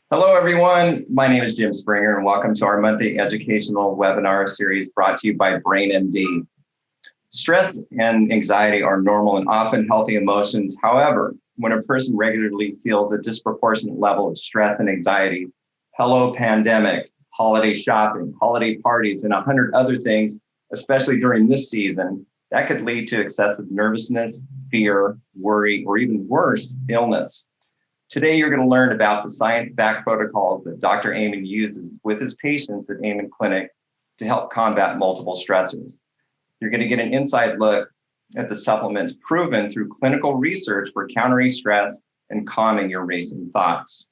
Hello, everyone. My name is Jim Springer, and welcome to our monthly educational webinar series brought to you by BrainMD. Stress and anxiety are normal and often healthy emotions. However, when a person regularly feels a disproportionate level of stress and anxiety, hello pandemic, holiday shopping, holiday parties, and 100 other things, especially during this season, that could lead to excessive nervousness, fear, worry, or even worse, illness. Today, you're going to learn about the science-backed protocols that Dr. Amen uses with his patients at Amen Clinic to help combat multiple stressors. You're going to get an inside look at the supplements proven through clinical research for countering stress and calming your racing thoughts.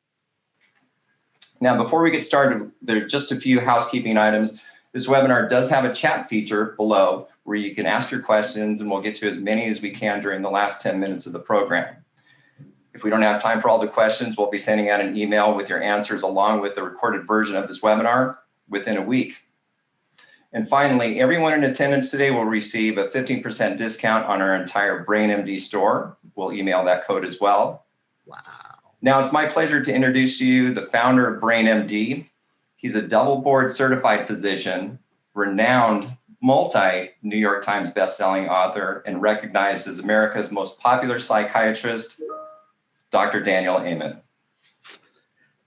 Now, before we get started, there are just a few housekeeping items. This webinar does have a chat feature below where you can ask your questions, and we'll get to as many as we can during the last 10 minutes of the program. If we don't have time for all the questions, we'll be sending out an email with your answers along with the recorded version of this webinar within a week. And finally, everyone in attendance today will receive a 15% discount on our entire BrainMD store. We'll email that code as well. Wow. Now it's my pleasure to introduce to you the founder of BrainMD. He's a double board certified physician, renowned multi-New York Times bestselling author, and recognized as America's most popular psychiatrist, Dr. Daniel Amen.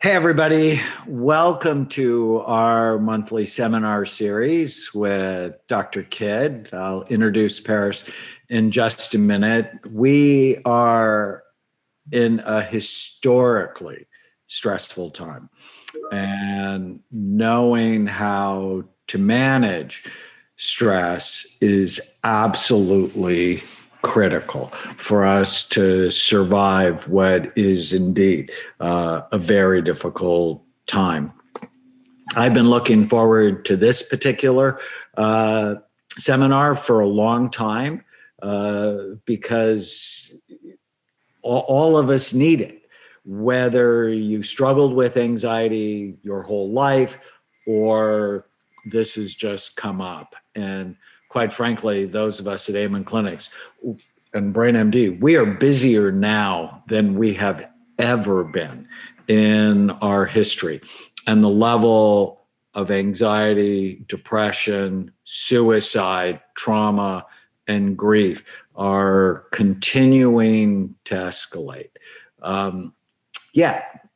Hey, everybody. Welcome to our monthly seminar series with Dr. Kidd. I'll introduce Paris in just a minute. We are in a historically stressful time, and knowing how to manage stress is absolutely critical for us to survive what is indeed a very difficult time. I've been looking forward to this particular seminar for a long time because all of us need it, whether you struggled with anxiety your whole life or this has just come up. And quite frankly, those of us at Amen Clinics and BrainMD, we are busier now than we have ever been in our history. And the level of anxiety, depression, suicide, trauma, and grief are continuing to escalate. Yet,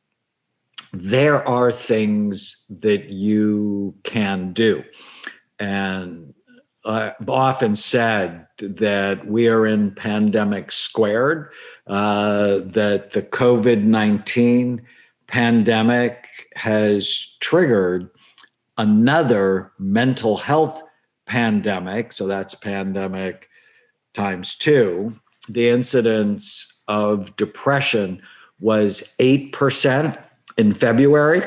there are things that you can do. And I've often said that we are in pandemic squared, that the COVID-19 pandemic has triggered another mental health pandemic. So that's pandemic times 2. The incidence of depression was 8% in February,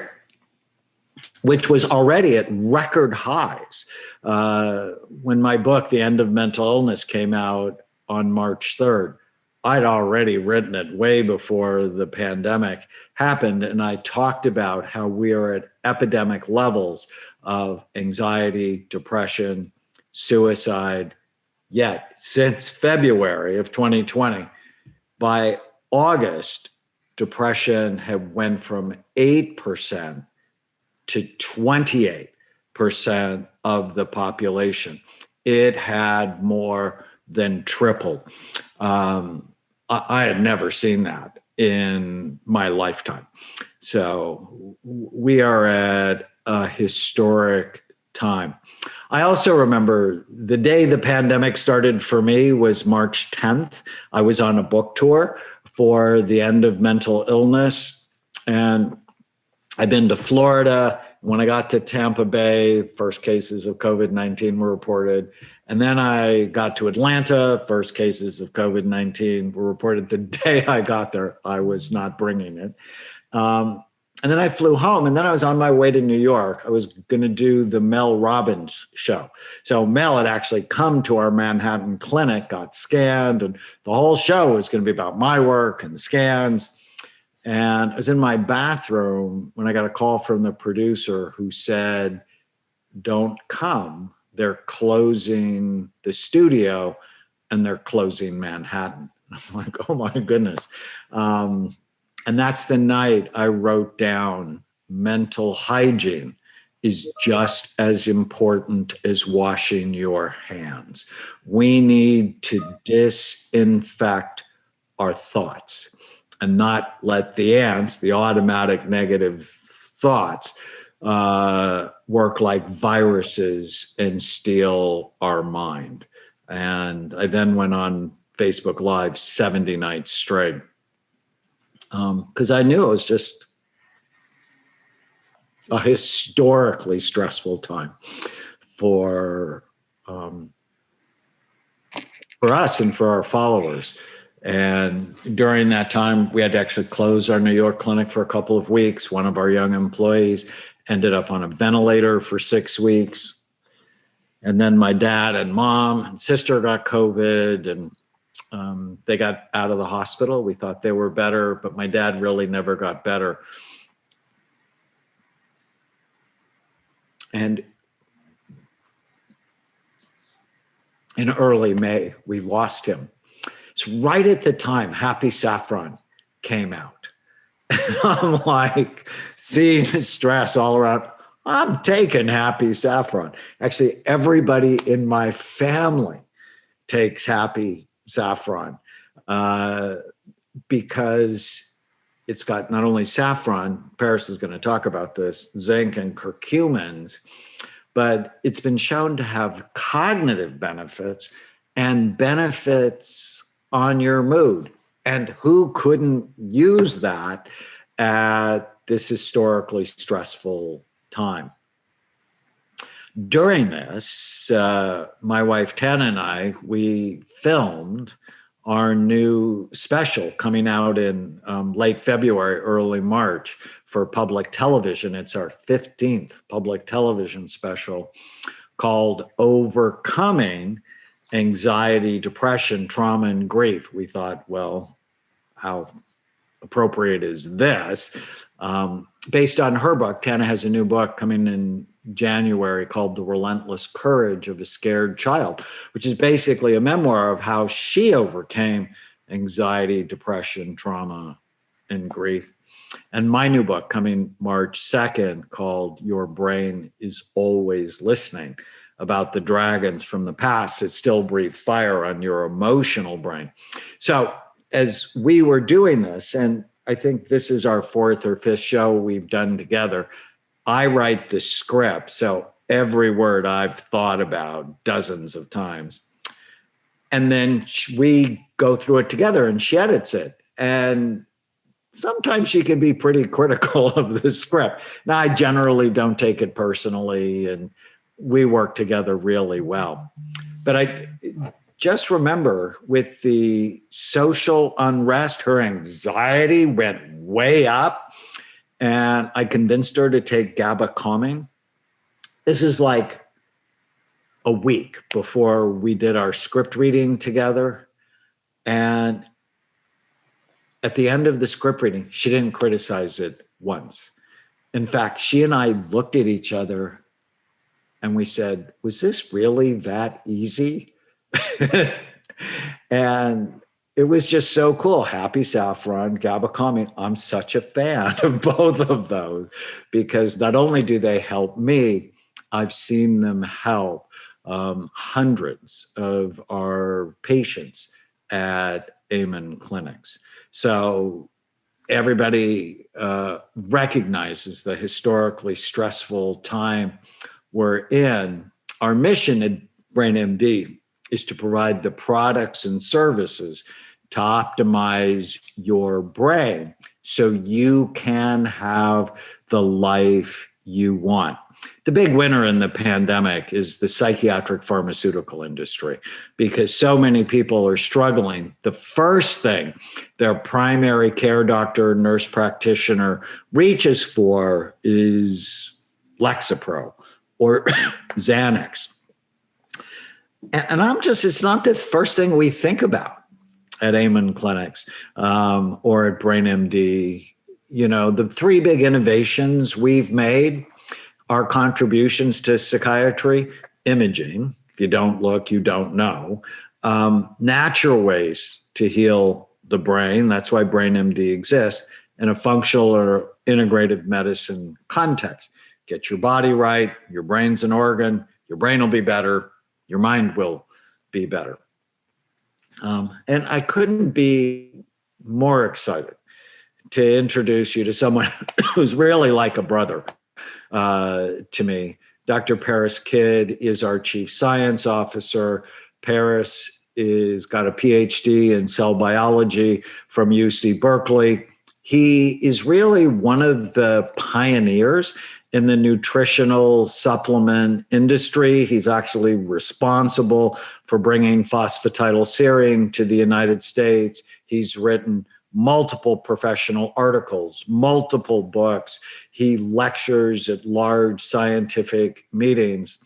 which was already at record highs. When my book, The End of Mental Illness, came out on March 3rd, I'd already written it way before the pandemic happened. And I talked about how we are at epidemic levels of anxiety, depression, suicide. Yet since February of 2020, by August, depression had went from 8% to 28% of the population. It had more than tripled. I had never seen that in my lifetime. So we are at a historic time. I also remember the day the pandemic started for me was March 10th. I was on a book tour for The End of Mental Illness, and I've been to Florida. When I got to Tampa Bay, first cases of COVID-19 were reported. And then I got to Atlanta, first cases of COVID-19 were reported. The day I got there, I was not bringing it. And then I flew home, and then I was on my way to New York. I was going to do the Mel Robbins show. So Mel had actually come to our Manhattan clinic, got scanned, and the whole show was going to be about my work and the scans. And I was in my bathroom when I got a call from the producer who said, "Don't come. They're closing the studio and they're closing Manhattan." I'm like, oh my goodness. And that's the night I wrote down mental hygiene is just as important as washing your hands. We need to disinfect our thoughts and not let the ants, the automatic negative thoughts, work like viruses and steal our mind. And I then went on Facebook Live 70 nights straight because I knew it was just a historically stressful time for us and for our followers. And during that time, we had to actually close our New York clinic for a couple of weeks. One of our young employees ended up on a ventilator for 6 weeks. And then my dad and mom and sister got COVID, and they got out of the hospital. We thought they were better, but my dad really never got better. And in early May, we lost him. It's right at the time Happy Saffron came out. And I'm like, seeing the stress all around, I'm taking Happy Saffron. Actually, everybody in my family takes Happy Saffron because it's got not only saffron, Paris is going to talk about this, zinc and curcumins, but it's been shown to have cognitive benefits and benefits on your mood. And who couldn't use that at this historically stressful time? During this, my wife Tana and I, we filmed our new special coming out in late February, early March for public television. It's our 15th public television special called Overcoming Anxiety, Depression, Trauma, and Grief. We thought, well, how appropriate is this? Based on her book, Tana has a new book coming in January called The Relentless Courage of a Scared Child, which is basically a memoir of how she overcame anxiety, depression, trauma, and grief. And my new book coming March 2nd called Your Brain is Always Listening, about the dragons from the past that still breathe fire on your emotional brain. So as we were doing this, and I think this is our 4th or 5th show we've done together, I write the script. So every word I've thought about dozens of times. And then we go through it together and she edits it. And sometimes she can be pretty critical of the script. Now, I generally don't take it personally, and we work together really well. But I just remember with the social unrest, her anxiety went way up, and I convinced her to take GABA calming. This is like a week before we did our script reading together. And at the end of the script reading, she didn't criticize it once. In fact, she and I looked at each other and we said, was this really that easy? And it was just so cool. Happy Saffron, GABA calming. I'm such a fan of both of those because not only do they help me, I've seen them help hundreds of our patients at Amen clinics. So everybody recognizes the historically stressful time we're in. Our mission at BrainMD is to provide the products and services to optimize your brain so you can have the life you want. The big winner in the pandemic is the psychiatric pharmaceutical industry because so many people are struggling. The first thing their primary care doctor, nurse practitioner reaches for is Lexapro or Xanax. And it's not the first thing we think about at Amen clinics or at BrainMD. You know, the 3 big innovations we've made are contributions to psychiatry: imaging. If you don't look, you don't know. Natural ways to heal the brain. That's why BrainMD exists. in a functional or integrative medicine context. Get your body right, your brain's an organ, your brain will be better, your mind will be better. And I couldn't be more excited to introduce you to someone who's really like a brother to me. Dr. Paris Kidd is our chief science officer. Paris is got a PhD in cell biology from UC Berkeley. He is really one of the pioneers in the nutritional supplement industry. He's actually responsible for bringing phosphatidylserine to the United States. He's written multiple professional articles, multiple books. He lectures at large scientific meetings.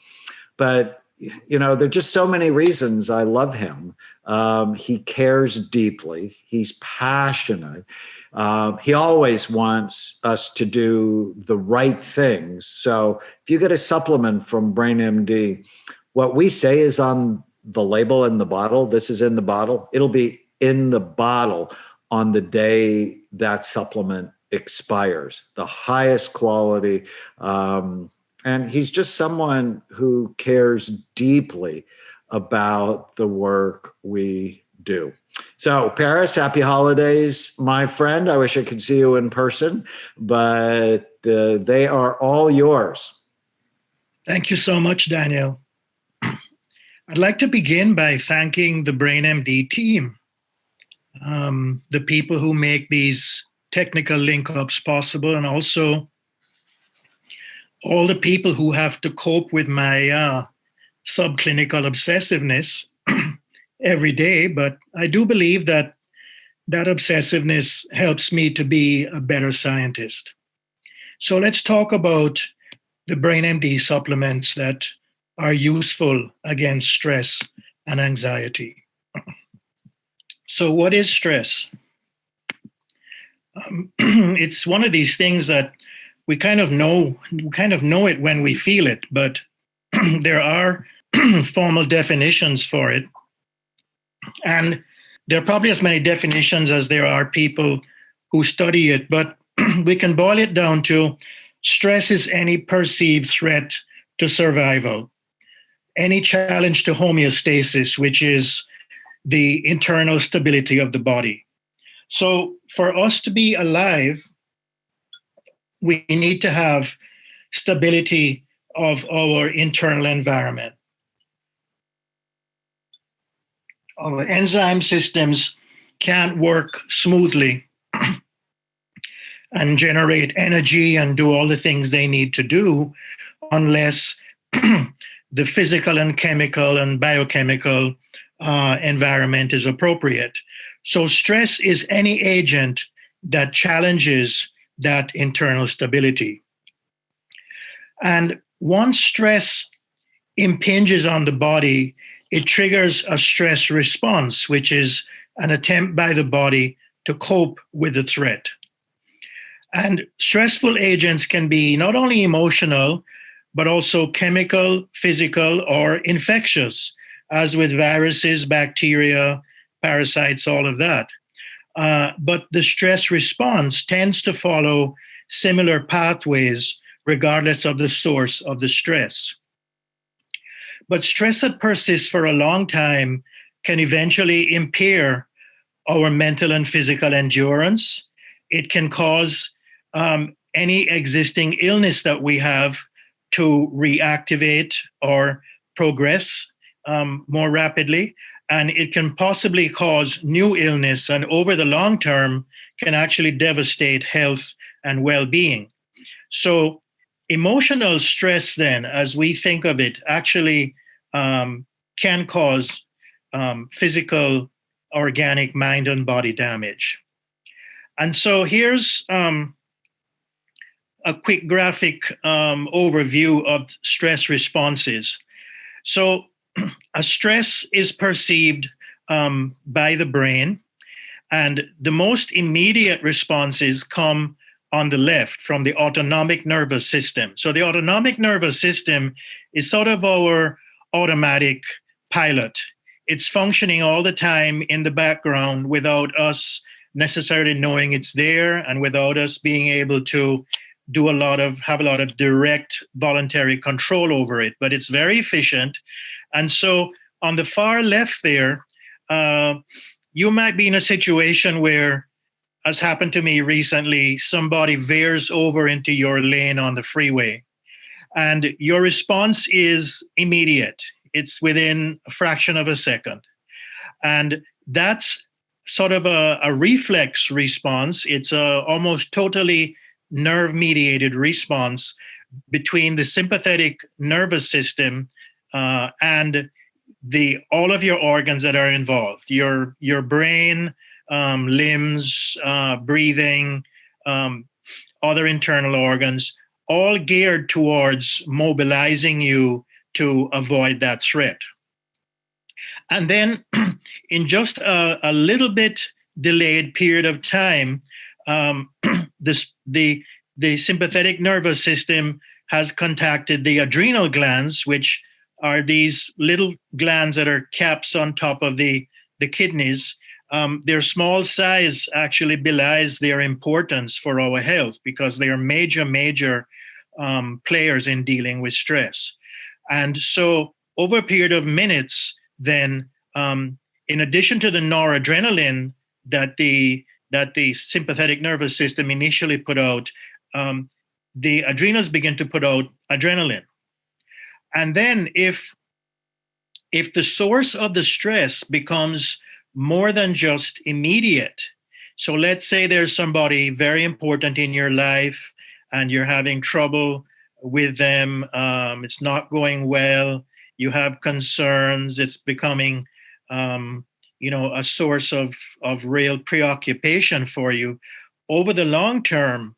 But, you know, there are just so many reasons I love him. He cares deeply. He's passionate. He always wants us to do the right things. So if you get a supplement from BrainMD, what we say is on the label and the bottle. This is in the bottle. It'll be in the bottle on the day that supplement expires, the highest quality. And he's just someone who cares deeply about the work we do. So, Paris, happy holidays, my friend. I wish I could see you in person, but they are all yours. Thank you so much, Daniel. I'd like to begin by thanking the BrainMD team, the people who make these technical link-ups possible, and also all the people who have to cope with my subclinical obsessiveness every day. But I do believe that that obsessiveness helps me to be a better scientist. So let's talk about the BrainMD supplements that are useful against stress and anxiety. So what is stress? It's one of these things that we kind of know it when we feel it, but there are formal definitions for it. And there are probably as many definitions as there are people who study it, but we can boil it down to stress is any perceived threat to survival, any challenge to homeostasis, which is the internal stability of the body. So for us to be alive, we need to have stability of our internal environment. Our enzyme systems can't work smoothly and generate energy and do all the things they need to do unless the physical and chemical and biochemical environment is appropriate. So stress is any agent that challenges that internal stability. And once stress impinges on the body, it triggers a stress response, which is an attempt by the body to cope with the threat. And stressful agents can be not only emotional, but also chemical, physical, or infectious, as with viruses, bacteria, parasites, all of that. But the stress response tends to follow similar pathways regardless of the source of the stress. But stress that persists for a long time can eventually impair our mental and physical endurance. It can cause any existing illness that we have to reactivate or progress more rapidly. And it can possibly cause new illness, and over the long term can actually devastate health and well-being. So emotional stress then, as we think of it, actually can cause physical, organic mind and body damage. And so here's a quick graphic overview of stress responses. So a stress is perceived by the brain, and the most immediate responses come on the left from the autonomic nervous system. So the autonomic nervous system is sort of our automatic pilot. It's functioning all the time in the background without us necessarily knowing it's there, and without us being able to have a lot of direct voluntary control over it. But it's very efficient. And so on the far left there, you might be in a situation where, as happened to me recently, somebody veers over into your lane on the freeway, and your response is immediate. It's within a fraction of a second. And that's sort of a reflex response. It's a almost totally nerve-mediated response between the sympathetic nervous system and all of your organs that are involved, your brain, limbs, breathing, other internal organs, all geared towards mobilizing you to avoid that threat. And then in just a little bit delayed period of time, the sympathetic nervous system has contacted the adrenal glands, which are these little glands that are caps on top of the kidneys. Their small size actually belies their importance for our health, because they are major players in dealing with stress. And so over a period of minutes, then in addition to the noradrenaline that the sympathetic nervous system initially put out, the adrenals begin to put out adrenaline. And then if the source of the stress becomes more than just immediate, so let's say there's somebody very important in your life and you're having trouble with them, it's not going well, you have concerns, it's becoming a source of real preoccupation for you. Over the long term,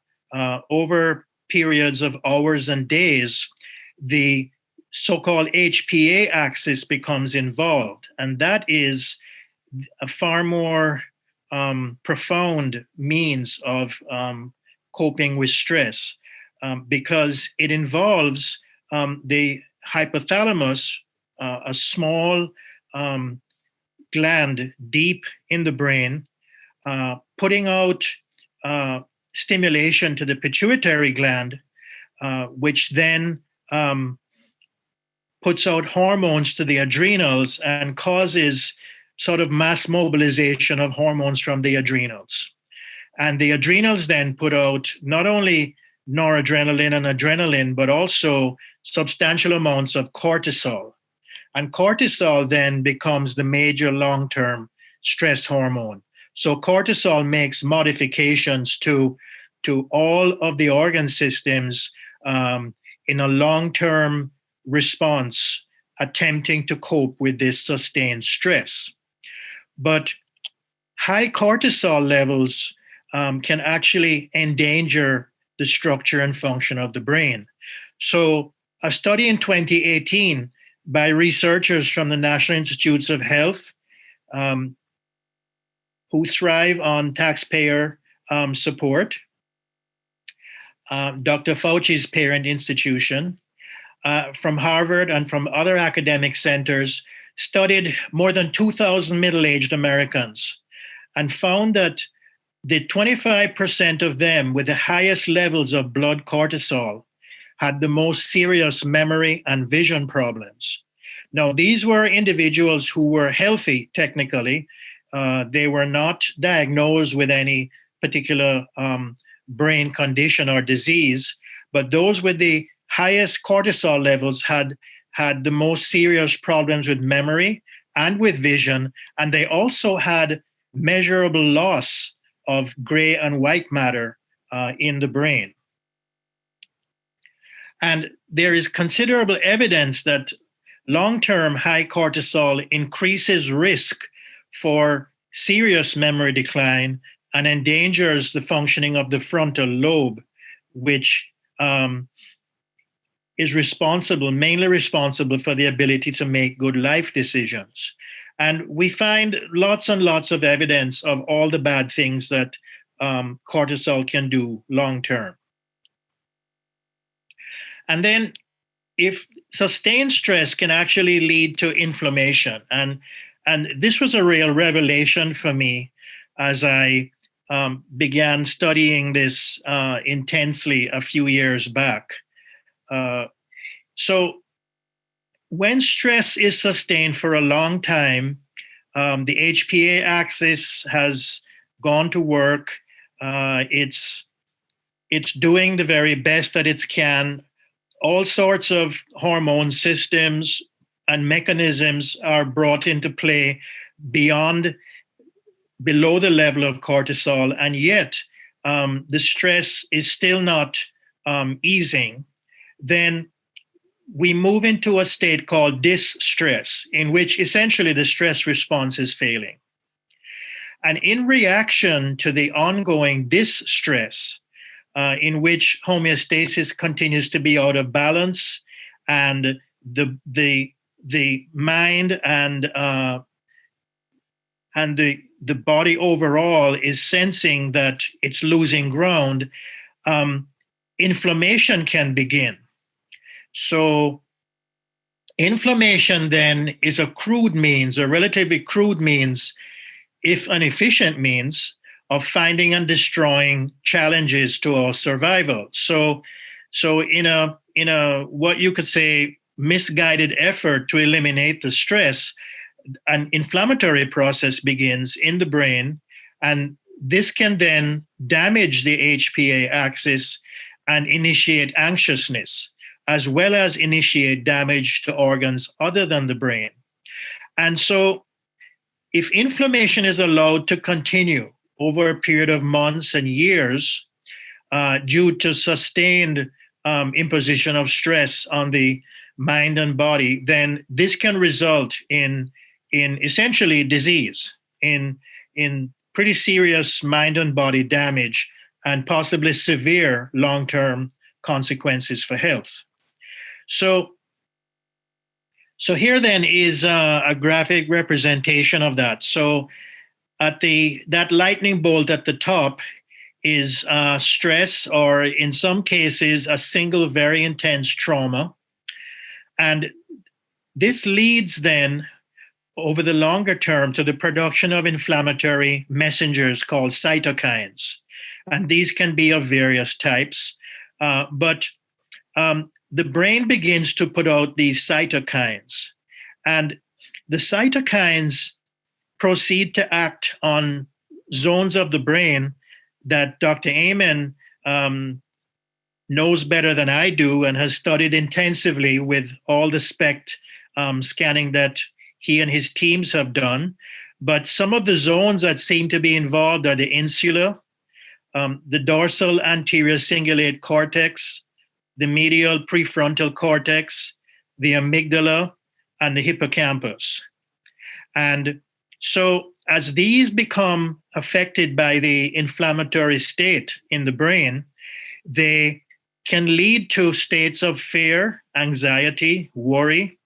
over periods of hours and days, the so-called HPA axis becomes involved. And that is a far more profound means of coping with stress, because it involves the hypothalamus, a small gland deep in the brain, putting out stimulation to the pituitary gland, which then puts out hormones to the adrenals and causes sort of mass mobilization of hormones from the adrenals. And the adrenals then put out not only noradrenaline and adrenaline, but also substantial amounts of cortisol. And cortisol then becomes the major long-term stress hormone. So cortisol makes modifications to all of the organ systems in a long-term response, attempting to cope with this sustained stress. But high cortisol levels can actually endanger the structure and function of the brain. So a study in 2018 by researchers from the National Institutes of Health, who thrive on taxpayer support, Dr. Fauci's parent institution, from Harvard and from other academic centers, studied more than 2,000 middle-aged Americans and found that the 25% of them with the highest levels of blood cortisol had the most serious memory and vision problems. Now, these were individuals who were healthy technically. They were not diagnosed with any particular brain condition or disease, but those with the highest cortisol levels had the most serious problems with memory and with vision, and they also had measurable loss of gray and white matter in the brain. And there is considerable evidence that long-term high cortisol increases risk for serious memory decline and endangers the functioning of the frontal lobe, which is mainly responsible for the ability to make good life decisions. And we find lots and lots of evidence of all the bad things that cortisol can do long-term. And then if sustained stress can actually lead to inflammation, and this was a real revelation for me as I began studying this intensely a few years back. So when stress is sustained for a long time, the HPA axis has gone to work. It's doing the very best that it can. All sorts of hormone systems and mechanisms are brought into play below the level of cortisol, and yet the stress is still not easing. Then we move into a state called distress, in which essentially the stress response is failing. And in reaction to the ongoing distress, in which homeostasis continues to be out of balance, and the mind and the body overall is sensing that it's losing ground, inflammation can begin. So inflammation then is a relatively crude means, if an efficient means, of finding and destroying challenges to our survival. So in a what you could say misguided effort to eliminate the stress, an inflammatory process begins in the brain, and this can then damage the HPA axis and initiate anxiousness, as well as initiate damage to organs other than the brain. And so if inflammation is allowed to continue over a period of months and years due to sustained imposition of stress on the mind and body, then this can result in essentially disease, in pretty serious mind and body damage, and possibly severe long-term consequences for health. So here then is a graphic representation of that. So at that lightning bolt at the top is stress, or in some cases, a single very intense trauma. And this leads then over the longer term to the production of inflammatory messengers called cytokines. And these can be of various types, but the brain begins to put out these cytokines. And the cytokines proceed to act on zones of the brain that Dr. Amen knows better than I do and has studied intensively with all the SPECT scanning that he and his teams have done. But some of the zones that seem to be involved are the insula, the dorsal anterior cingulate cortex, the medial prefrontal cortex, the amygdala, and the hippocampus. And so as these become affected by the inflammatory state in the brain, they can lead to states of fear, anxiety, worry,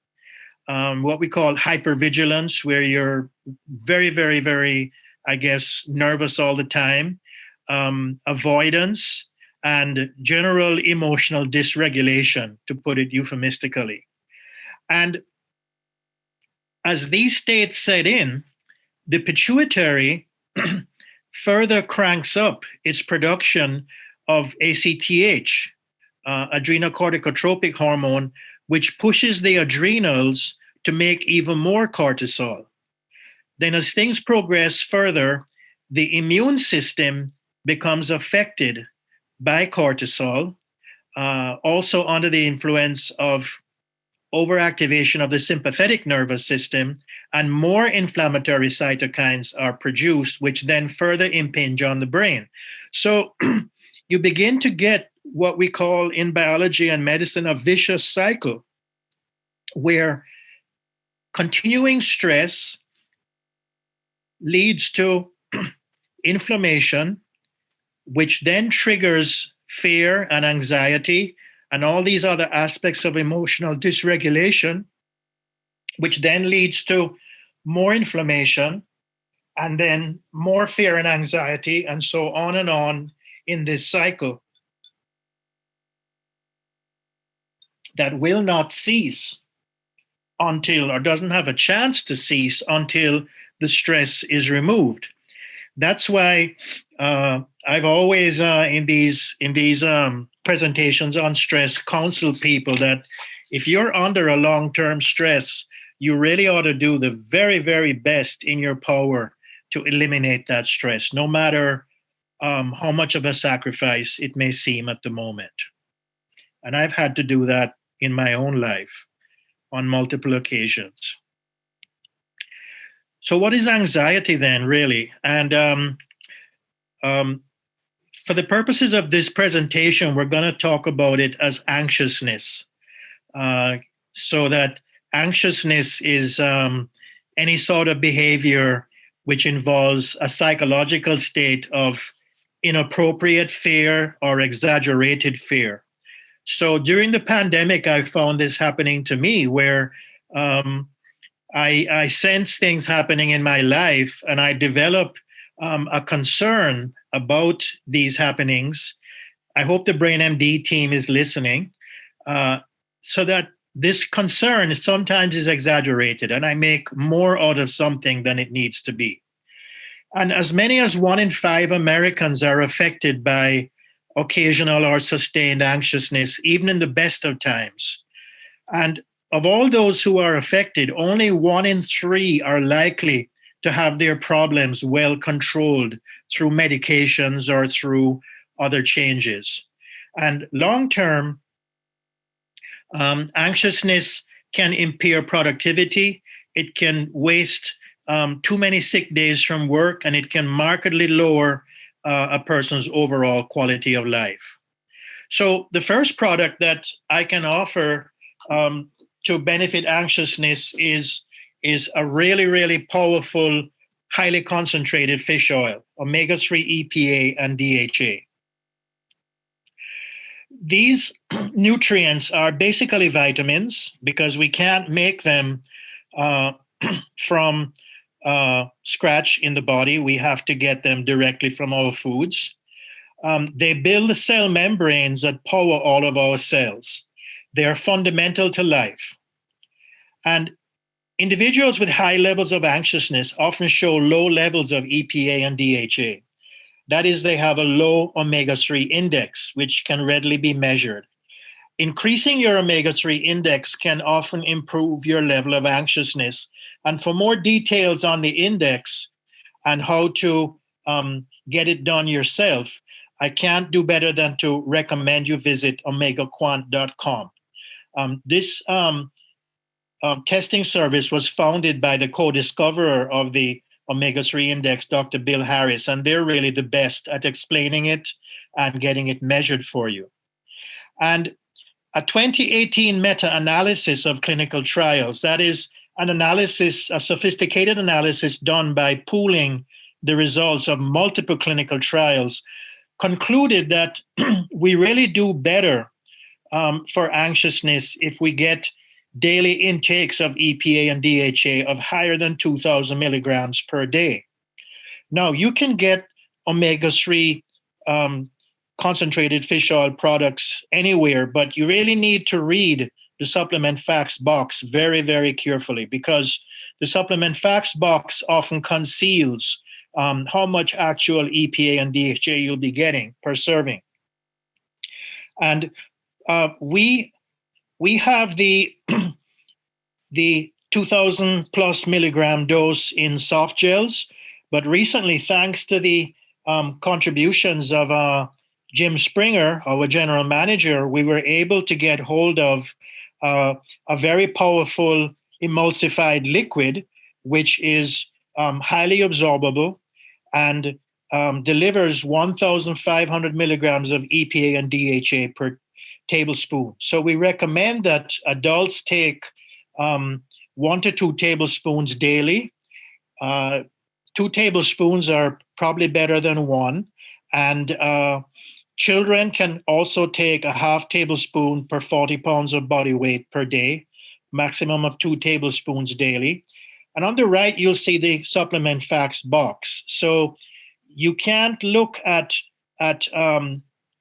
what we call hypervigilance, where you're very, very, very, I guess, nervous all the time, avoidance, and general emotional dysregulation, to put it euphemistically. And as these states set in, the pituitary further cranks up its production of ACTH, adrenocorticotropic hormone, which pushes the adrenals to make even more cortisol. Then as things progress further, the immune system becomes affected by cortisol, also under the influence of overactivation of the sympathetic nervous system, and more inflammatory cytokines are produced, which then further impinge on the brain. So you begin to get what we call in biology and medicine a vicious cycle, where continuing stress leads to inflammation, which then triggers fear and anxiety and all these other aspects of emotional dysregulation, which then leads to more inflammation and then more fear and anxiety, and so on in this cycle that will not cease until, or doesn't have a chance to cease until, the stress is removed. That's why I've always in these presentations on stress counsel people that if you're under a long-term stress, you really ought to do the very, very best in your power to eliminate that stress, no matter how much of a sacrifice it may seem at the moment. And I've had to do that in my own life on multiple occasions. So, what is anxiety then, really? And for the purposes of this presentation, we're going to talk about it as anxiousness. So that anxiousness is any sort of behavior which involves a psychological state of inappropriate fear or exaggerated fear. So during the pandemic, I found this happening to me where I sense things happening in my life and I develop a concern about these happenings. I hope the BrainMD team is listening, so that this concern sometimes is exaggerated and I make more out of something than it needs to be. And as many as 1 in 5 Americans are affected by occasional or sustained anxiousness, even in the best of times. And of all those who are affected, only 1 in 3 are likely to have their problems well controlled through medications or through other changes. And long term, anxiousness can impair productivity. It can waste too many sick days from work, and it can markedly lower a person's overall quality of life. So the first product that I can offer to benefit anxiousness is a really, really powerful, highly concentrated fish oil, omega-3 EPA and DHA. These nutrients are basically vitamins because we can't make them from scratch in the body. We have to get them directly from our foods. They build the cell membranes that power all of our cells. They are fundamental to life. And individuals with high levels of anxiousness often show low levels of EPA and DHA. That is, they have a low omega-3 index, which can readily be measured. Increasing your omega-3 index can often improve your level of anxiousness. And for more details on the index and how to get it done yourself, I can't do better than to recommend you visit omegaquant.com. This testing service was founded by the co-discoverer of the omega-3 index, Dr. Bill Harris, and they're really the best at explaining it and getting it measured for you. And a 2018 meta-analysis of clinical trials, that is an analysis, a sophisticated analysis done by pooling the results of multiple clinical trials, concluded that we really do better for anxiousness if we get daily intakes of EPA and DHA of higher than 2,000 milligrams per day. Now, you can get omega-3 concentrated fish oil products anywhere, but you really need to read the supplement facts box very, very carefully because the supplement facts box often conceals how much actual EPA and DHA you'll be getting per serving. And we have the 2,000 plus milligram dose in soft gels, but recently, thanks to the contributions of Jim Springer, our general manager, we were able to get hold of a very powerful emulsified liquid, which is highly absorbable and delivers 1,500 milligrams of EPA and DHA per tablespoon. So we recommend that adults take 1 to 2 tablespoons daily. 2 tablespoons are probably better than 1. And children can also take a half tablespoon per 40 pounds of body weight per day, maximum of 2 tablespoons daily. And on the right, you'll see the supplement facts box. So you can't look at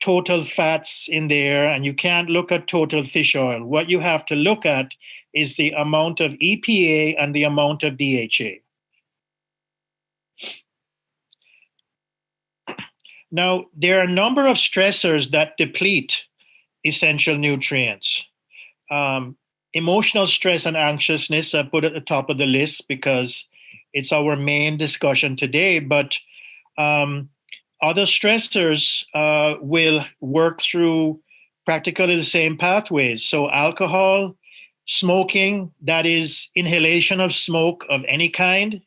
total fats in there, and you can't look at total fish oil. What you have to look at is the amount of EPA and the amount of DHA. Now, there are a number of stressors that deplete essential nutrients. Um, Emotional stress and anxiousness are put at the top of the list because it's our main discussion today. But um, other stressors will work through practically the same pathways. So, alcohol, smoking, that is inhalation of smoke of any kind,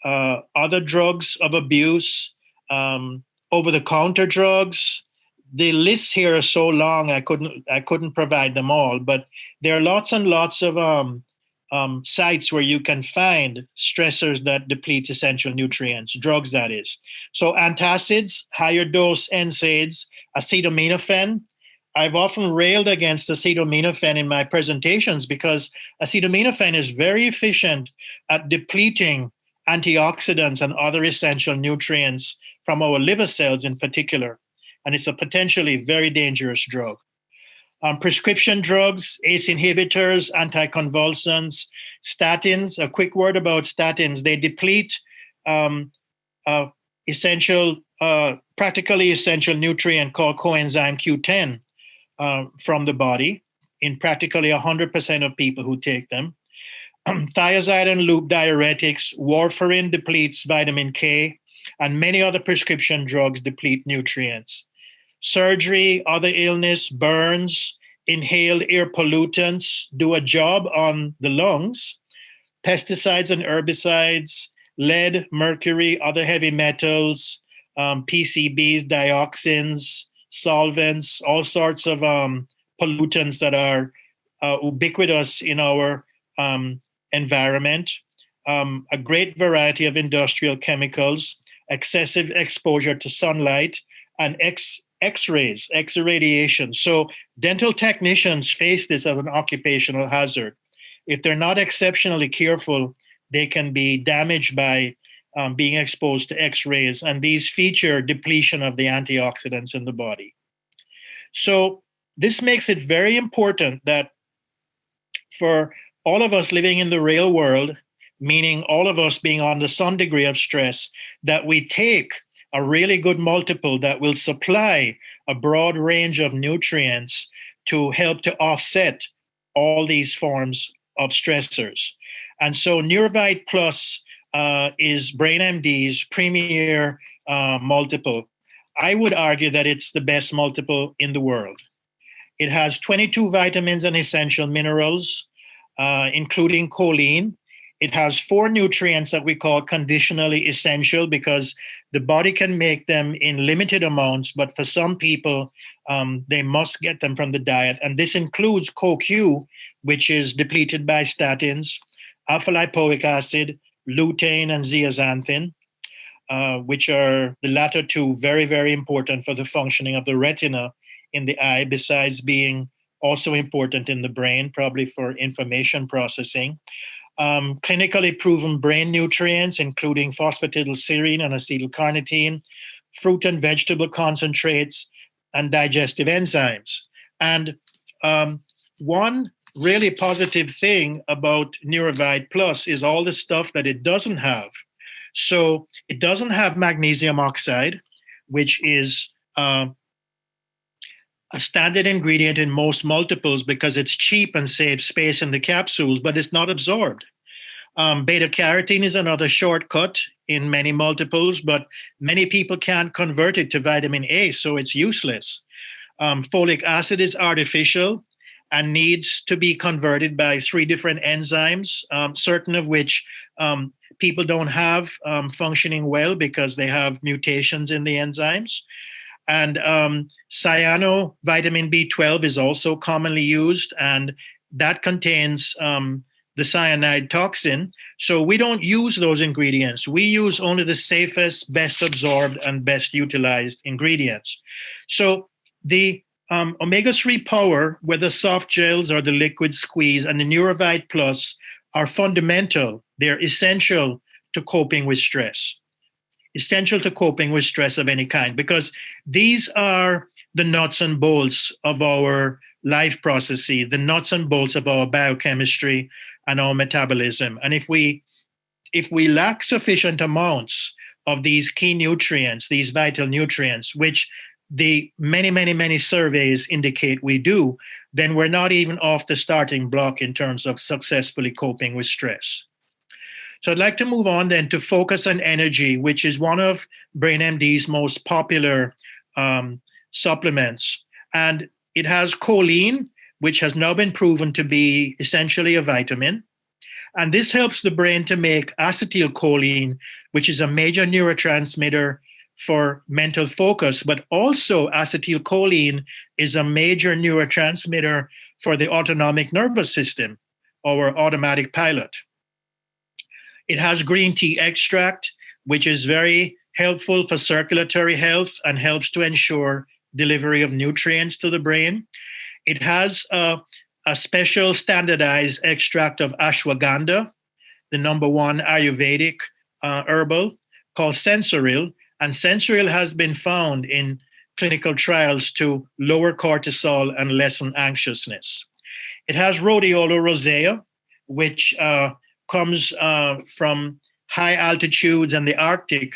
other drugs of abuse, um, over-the-counter drugs. The lists here are so long I couldn't provide them all, but there are lots and lots of sites where you can find stressors that deplete essential nutrients, drugs that is. So antacids, higher dose NSAIDs, acetaminophen. I've often railed against acetaminophen in my presentations because acetaminophen is very efficient at depleting antioxidants and other essential nutrients from our liver cells in particular. And it's a potentially very dangerous drug. Prescription drugs, ACE inhibitors, anticonvulsants, statins. A quick word about statins. They deplete um, essential, practically essential nutrient called coenzyme Q10 from the body in practically 100% of people who take them. Thiazide and loop diuretics, warfarin depletes vitamin K, and many other prescription drugs deplete nutrients. Surgery, other illness, burns, inhaled air pollutants do a job on the lungs. Pesticides and herbicides, lead, mercury, other heavy metals, PCBs, dioxins, solvents, all sorts of pollutants that are ubiquitous in our environment, a great variety of industrial chemicals, excessive exposure to sunlight, and X-rays, X radiation. So dental technicians face this as an occupational hazard. If they're not exceptionally careful, they can be damaged by being exposed to X-rays, and these feature depletion of the antioxidants in the body. So this makes it very important that for all of us living in the real world, meaning all of us being under some degree of stress, that we take a really good multiple that will supply a broad range of nutrients to help to offset all these forms of stressors. And so Neurovite Plus is BrainMD's premier multiple. I would argue that it's the best multiple in the world. It has 22 vitamins and essential minerals, including choline. It has 4 nutrients that we call conditionally essential because the body can make them in limited amounts, but for some people, they must get them from the diet. And this includes CoQ, which is depleted by statins, alpha lipoic acid, lutein, and zeaxanthin, which are the latter two very, very important for the functioning of the retina in the eye, besides being also important in the brain, probably for information processing. Clinically proven brain nutrients, including phosphatidylserine and acetylcarnitine, fruit and vegetable concentrates, and digestive enzymes. And one really positive thing about Neurovite Plus is all the stuff that it doesn't have. So it doesn't have magnesium oxide, which is a standard ingredient in most multiples because it's cheap and saves space in the capsules, but it's not absorbed. Beta carotene is another shortcut in many multiples, but many people can't convert it to vitamin A, so it's useless. Folic acid is artificial and needs to be converted by 3 different enzymes, certain of which people don't have functioning well because they have mutations in the enzymes. And cyano vitamin B12 is also commonly used, and that contains the cyanide toxin. So we don't use those ingredients. We use only the safest, best absorbed, and best utilized ingredients. So the omega-3 power, whether soft gels or the liquid squeeze, and the Neurovite Plus are fundamental. They're essential to coping with stress. Essential to coping with stress of any kind, because these are the nuts and bolts of our life processes, the nuts and bolts of our biochemistry and our metabolism. And if we lack sufficient amounts, of these key nutrients, these vital nutrients, which the many surveys indicate we do, then we're not even off the starting block in terms of successfully coping with stress. So I'd like to move on then to focus on energy, which is one of BrainMD's most popular supplements. And it has choline, which has now been proven to be essentially a vitamin. And this helps the brain to make acetylcholine, which is a major neurotransmitter for mental focus, but also acetylcholine is a major neurotransmitter for the autonomic nervous system, our automatic pilot. It has green tea extract, which is very helpful for circulatory health and helps to ensure delivery of nutrients to the brain. It has a special standardized extract of ashwagandha, the number one Ayurvedic herbal, called sensoril. And sensoril has been found in clinical trials to lower cortisol and lessen anxiousness. It has rhodiola rosea, which comes from high altitudes and the Arctic,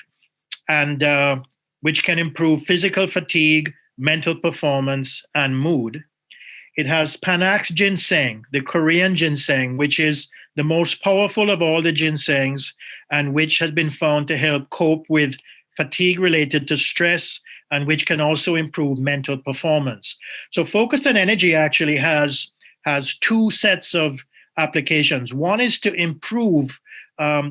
and which can improve physical fatigue, mental performance, and mood. It has Panax ginseng, the Korean ginseng, which is the most powerful of all the ginsengs and which has been found to help cope with fatigue related to stress and which can also improve mental performance. So focus on energy actually has two sets of applications. One is to improve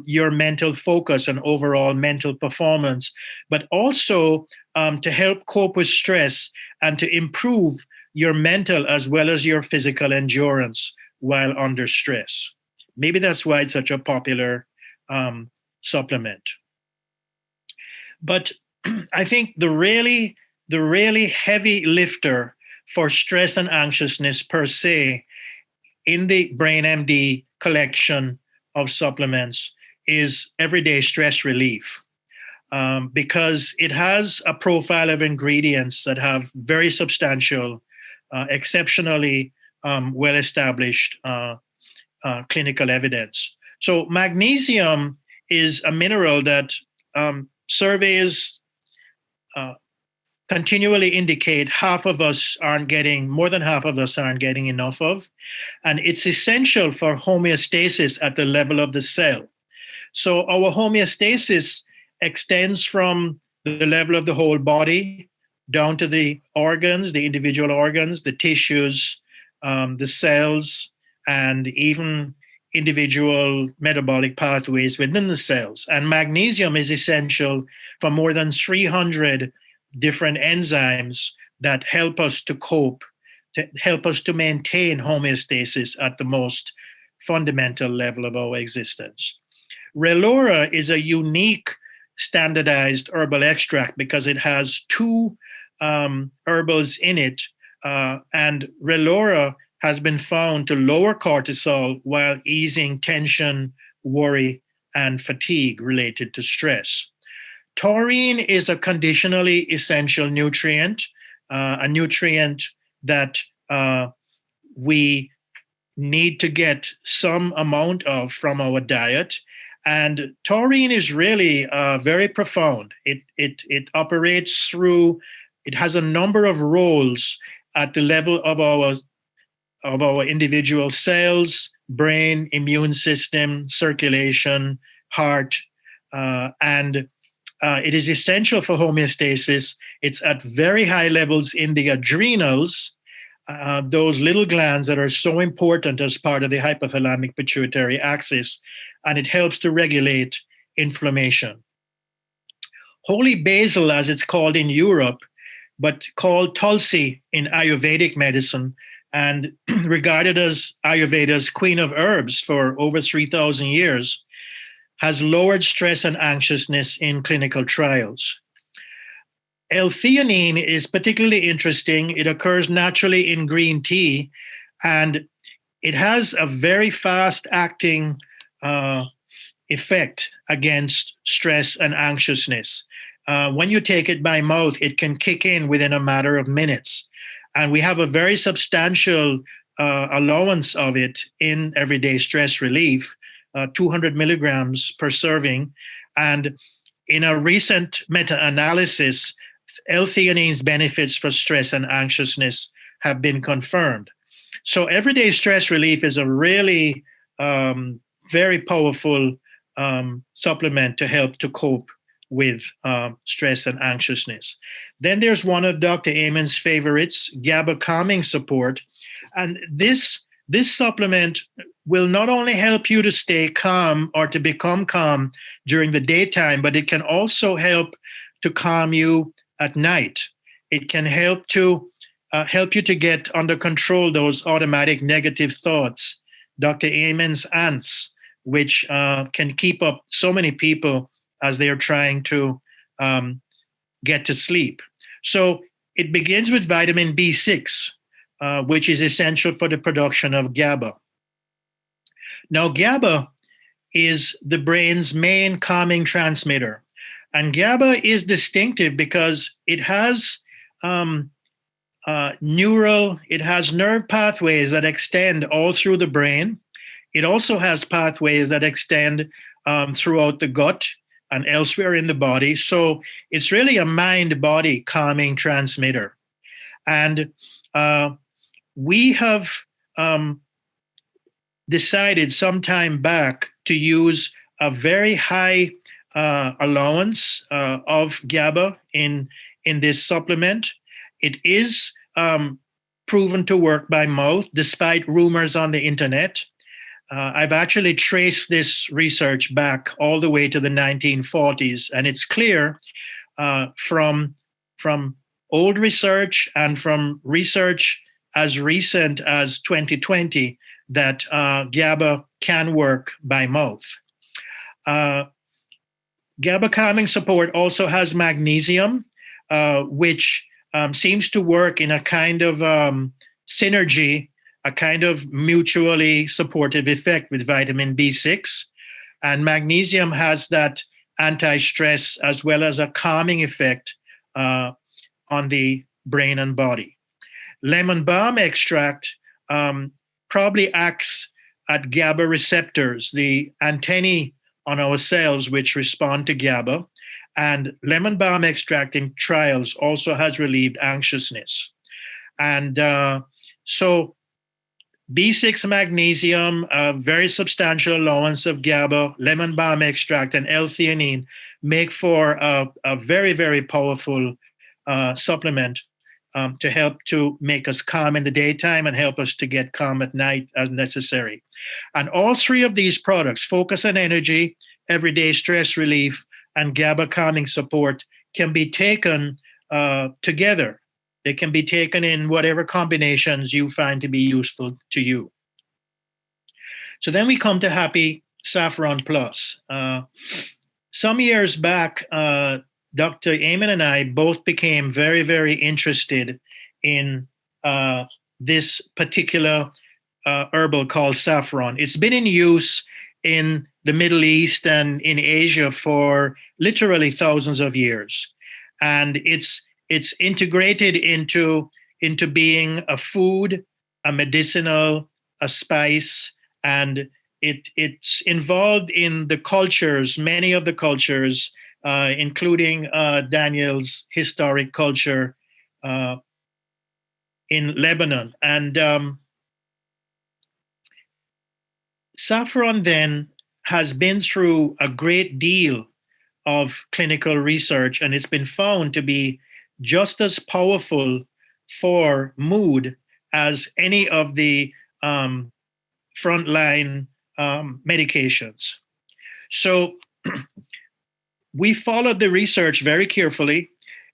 your mental focus and overall mental performance, but also to help cope with stress and to improve your mental as well as your physical endurance while under stress. Maybe that's why it's such a popular supplement. But I think the really heavy lifter for stress and anxiousness per se in the BrainMD collection of supplements is everyday stress relief. Because it has a profile of ingredients that have very substantial, exceptionally well-established clinical evidence. So magnesium is a mineral that surveys continually indicate more than half of us aren't getting enough of. And it's essential for homeostasis at the level of the cell. So our homeostasis extends from the level of the whole body down to the organs, the individual organs, the tissues, the cells, and even individual metabolic pathways within the cells. And magnesium is essential for more than 300 different enzymes that help us to cope, to help us to maintain homeostasis at the most fundamental level of our existence. Relora is a unique standardized herbal extract because it has two herbals in it, and Relora has been found to lower cortisol while easing tension, worry, and fatigue related to stress. Taurine is a conditionally essential nutrient, a nutrient that we need to get some amount of from our diet. And taurine is really very profound. It operates through, it has a number of roles at the level of our individual cells, brain, immune system, circulation, heart, and it is essential for homeostasis. It's at very high levels in the adrenals, those little glands that are so important as part of the hypothalamic pituitary axis, and it helps to regulate inflammation. Holy basil, as it's called in Europe, but called tulsi in Ayurvedic medicine, and regarded as Ayurveda's queen of herbs for over 3,000 years, has lowered stress and anxiousness in clinical trials. L-theanine is particularly interesting. It occurs naturally in green tea, and it has a very fast-acting effect against stress and anxiousness. When you take it by mouth, it can kick in within a matter of minutes. And we have a very substantial allowance of it in everyday stress relief, 200 milligrams per serving. And in a recent meta-analysis, L-theanine's benefits for stress and anxiousness have been confirmed. So everyday stress relief is a really very powerful supplement to help to cope with stress and anxiousness. Then there's one of Dr. Amen's favorites, GABA calming support. And this supplement will not only help you to stay calm or to become calm during the daytime, but it can also help to calm you at night. It can help you to get under control those automatic negative thoughts, Dr. Amen's ants, which can keep up so many people as they are trying to get to sleep. So it begins with vitamin B6, which is essential for the production of GABA. Now, GABA is the brain's main calming transmitter. And GABA is distinctive because it has nerve pathways that extend all through the brain. It also has pathways that extend throughout the gut and elsewhere in the body. So it's really a mind-body calming transmitter. And we have decided some time back to use a very high allowance of GABA in this supplement. It is proven to work by mouth, despite rumors on the internet. I've actually traced this research back all the way to the 1940s, and it's clear from old research and from research as recent as 2020 that GABA can work by mouth. GABA calming support also has magnesium, which seems to work in a kind of synergy, a kind of mutually supportive effect with vitamin B6. And magnesium has that anti-stress as well as a calming effect on the brain and body. Lemon balm extract probably acts at GABA receptors, the antennae on our cells which respond to GABA. And lemon balm extract in trials also has relieved anxiousness. And so B6 magnesium, a very substantial allowance of GABA, lemon balm extract, and L-theanine make for a very, very powerful supplement to help to make us calm in the daytime and help us to get calm at night as necessary. And all three of these products, focus on energy, everyday stress relief, and GABA calming support, can be taken together. They can be taken in whatever combinations you find to be useful to you. So then we come to Happy Saffron Plus. Some years back, Dr. Amen and I both became very, very interested in this particular herbal called saffron. It's been in use in the Middle East and in Asia for literally thousands of years. And it's integrated into being a food, a medicinal, a spice, and it's involved in the cultures, many of the cultures, including Daniel's historic culture in Lebanon. And saffron then has been through a great deal of clinical research, and it's been found to be just as powerful for mood as any of the frontline medications. So we followed the research very carefully.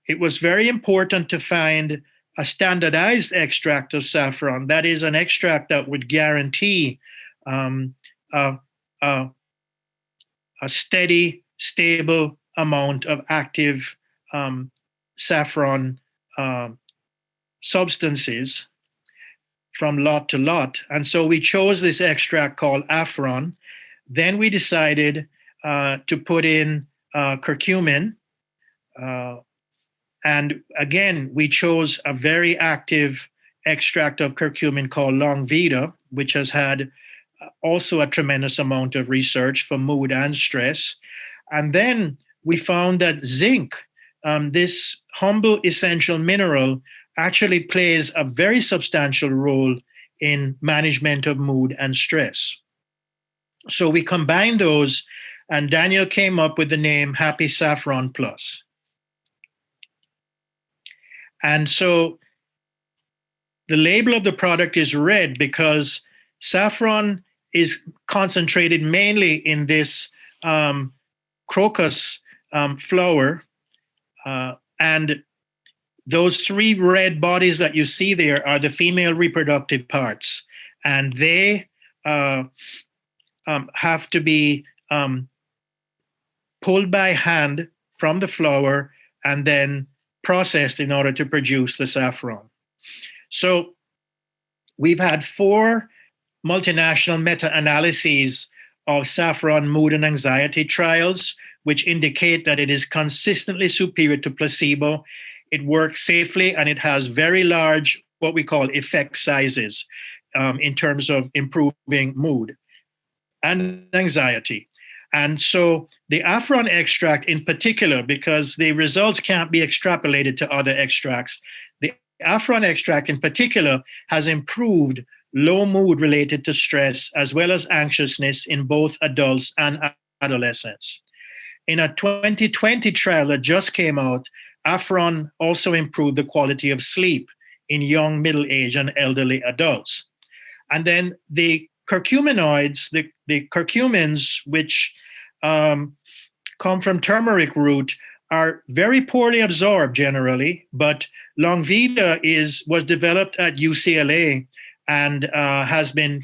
It was very important to find a standardized extract of saffron. That is an extract that would guarantee a steady, stable amount of active saffron substances from lot to lot. And so we chose this extract called Affron. Then we decided to put in curcumin. And again, we chose a very active extract of curcumin called Longvita, which has had also a tremendous amount of research for mood and stress. And then we found that zinc, this humble essential mineral, actually plays a very substantial role in management of mood and stress. So we combined those, and Daniel came up with the name Happy Saffron Plus. And so the label of the product is red because saffron is concentrated mainly in this crocus flower. And those three red bodies that you see there are the female reproductive parts. And they have to be pulled by hand from the flower and then processed in order to produce the saffron. So we've had 4 multinational meta-analyses of saffron mood and anxiety trials, which indicate that it is consistently superior to placebo. It works safely, and it has very large, what we call effect sizes in terms of improving mood and anxiety. And so the Afron extract in particular, because the results can't be extrapolated to other extracts, the Afron extract in particular has improved low mood related to stress as well as anxiousness in both adults and adolescents. In a 2020 trial that just came out, Afron also improved the quality of sleep in young, middle-aged, and elderly adults. And then the curcuminoids, the curcumins, which come from turmeric root, are very poorly absorbed generally, but Longvida was developed at UCLA and has been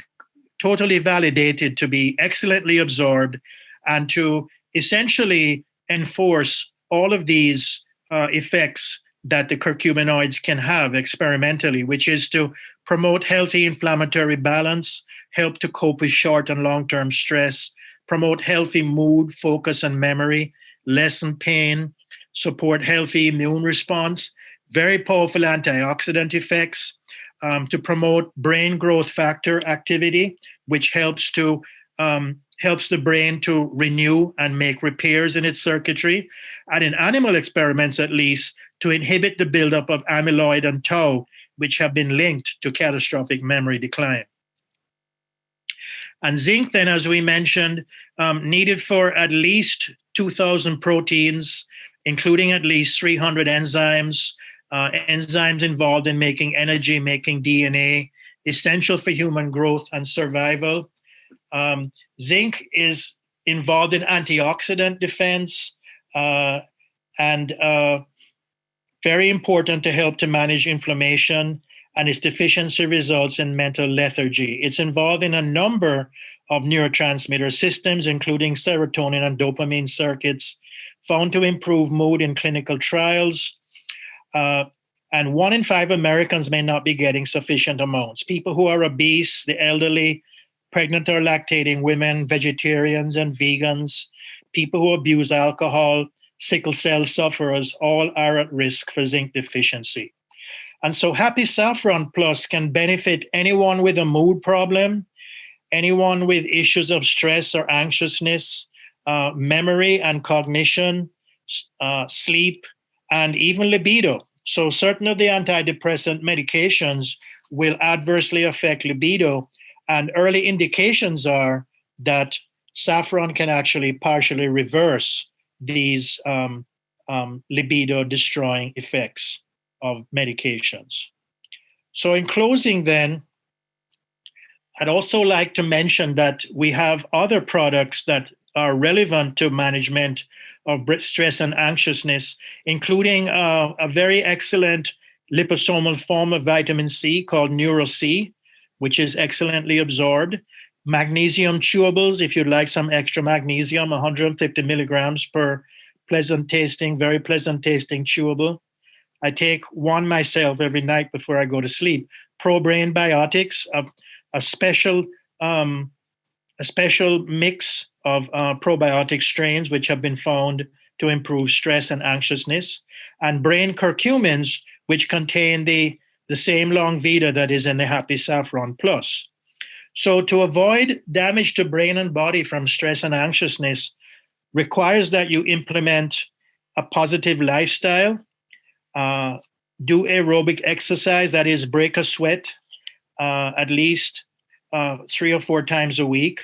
totally validated to be excellently absorbed and to essentially enforce all of these effects that the curcuminoids can have experimentally, which is to promote healthy inflammatory balance, help to cope with short and long-term stress, promote healthy mood, focus, and memory, lessen pain, support healthy immune response, very powerful antioxidant effects, to promote brain growth factor activity, which helps the brain to renew and make repairs in its circuitry, and in animal experiments at least, to inhibit the buildup of amyloid and tau, which have been linked to catastrophic memory decline. And zinc, then, as we mentioned, needed for at least 2,000 proteins, including at least 300 enzymes, enzymes involved in making energy, making DNA, essential for human growth and survival. Zinc is involved in antioxidant defense and very important to help to manage inflammation, and its deficiency results in mental lethargy. It's involved in a number of neurotransmitter systems, including serotonin and dopamine circuits, found to improve mood in clinical trials. And 1 in 5 Americans may not be getting sufficient amounts. People who are obese, the elderly, pregnant or lactating women, vegetarians and vegans, people who abuse alcohol, sickle cell sufferers, all are at risk for zinc deficiency. And so Happy Saffron Plus can benefit anyone with a mood problem, anyone with issues of stress or anxiousness, memory and cognition, sleep, and even libido. So certain of the antidepressant medications will adversely affect libido, and early indications are that saffron can actually partially reverse these libido-destroying effects of medications. So in closing then, I'd also like to mention that we have other products that are relevant to management of stress and anxiousness, including a very excellent liposomal form of vitamin C called NeuroC, which is excellently absorbed. Magnesium chewables, if you'd like some extra magnesium, 150 milligrams per very pleasant tasting chewable. I take one myself every night before I go to sleep. Pro-Brain Biotics, a special mix of probiotic strains which have been found to improve stress and anxiousness, and brain curcumins, which contain the same Longvida that is in the Happy Saffron Plus. So to avoid damage to brain and body from stress and anxiousness, requires that you implement a positive lifestyle, do aerobic exercise, that is, break a sweat at least 3 or 4 times a week,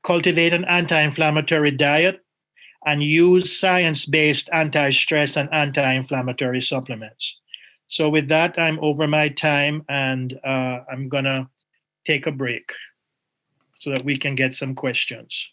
cultivate an anti-inflammatory diet, and use science-based anti-stress and anti-inflammatory supplements. So with that, I'm over my time, and I'm gonna take a break so that we can get some questions.